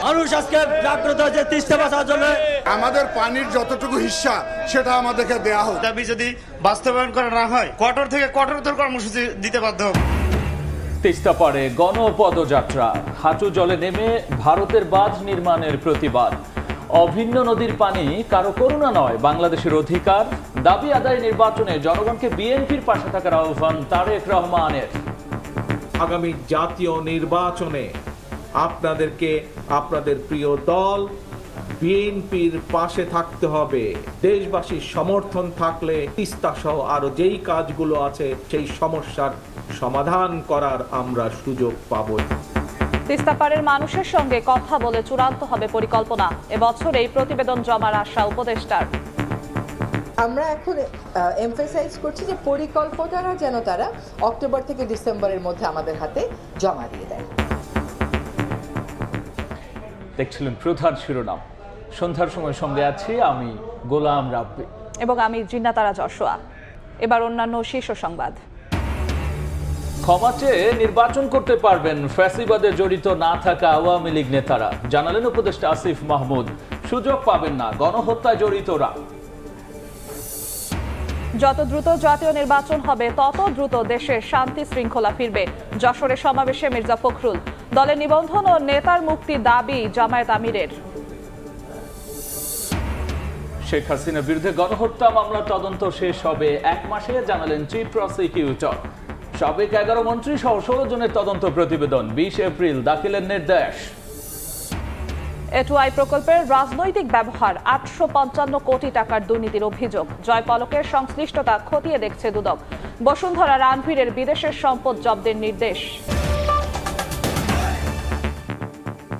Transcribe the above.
মানুষ আজকে জাগ্রত হয়েছে তিস্তা বাঁচার জন্য। আমাদের পানির যতটুকু হিস্সা সেটা আমাদেরকে দেয়া হোক। দাবি যদি বাস্তবায়ন করা না হয় কঠোর থেকে কঠোরতর কর্মসূচি দিতে বাধ্য হবে। তিস্তা পারে গণপদযাত্রা, হাঁটু জলে নেমে ভারতের বাঁধ নির্মাণের প্রতিবাদ। অভিন্ন নদীর পানি কারো করুণা নয়, বাংলাদেশের অধিকার। দাবি আদায় নির্বাচনে জনগণকে বিএনপির পাশে থাকার আহ্বান তারেক রহমানের। আগামী জাতীয় নির্বাচনে আপনাদেরকে আপনাদের প্রিয় দল বিএনপির পাশে থাকতে হবে। দেশবাসীর সমর্থন থাকলে তিস্তা সহ আরো যেই কাজগুলো আছে সেই সমস্যার সমাধান করার আমরা সুযোগ পাব। তিস্তা পাড়ের মানুষের সঙ্গে কথা বলে চূড়ান্ত হবে পরিকল্পনা। এবছর এই প্রতিবেদন জমার আশা উপদেষ্টার। আমরা এখন এমফাসাইজ করছি যে পরিকল্পনাটা যেন তারা অক্টোবর থেকে ডিসেম্বরের মধ্যে আমাদের হাতে জমা দিয়ে দেয়। দেখছিলেন প্রধান শিরোনাম। সন্ধ্যার সময় সঙ্গে আছি আমি গোলাম রাব্বি এবং আমি জিন্নাতারা যশোয়া। এবার অন্যান্য শীর্ষ সংবাদ। ক্ষমা চেয়ে নির্বাচন করতে পারবেন ফ্যাসিবাদে জড়িত না থাকা আওয়ামী লীগ নেতারা, জানালেন উপদেষ্টা আসিফ মাহমুদ। সুযোগ পাবেন না গণহত্যায় জড়িতরা। যত দ্রুত জাতীয় নির্বাচন হবে তত দ্রুত দেশের শান্তি শৃঙ্খলা ফিরবে। যশোরের সমাবেশে মির্জা ফখরুল। দলের নিবন্ধন ও নেতার মুক্তি দাবি জামায়াত আমিরের। শেখ হাসিনার বিরুদ্ধে গণহত্যা মামলার তদন্ত শেষ হবে 1 মাসে, জানালেন চিফ প্রসিকিউটর। সাবেক 11 মন্ত্রী সহ 16 জনের তদন্ত প্রতিবেদন 20 এপ্রিল দাখিলের নির্দেশ। এটুআই প্রকল্পের রাজনৈতিক ব্যবহার, 855 কোটি টাকার দুর্নীতির অভিযোগ। জয় পলকের সংশ্লিষ্টতা খতিয়ে দেখছে দুদক। বসুন্ধরা রানভীরের বিদেশের সম্পদ জব্দের নির্দেশ।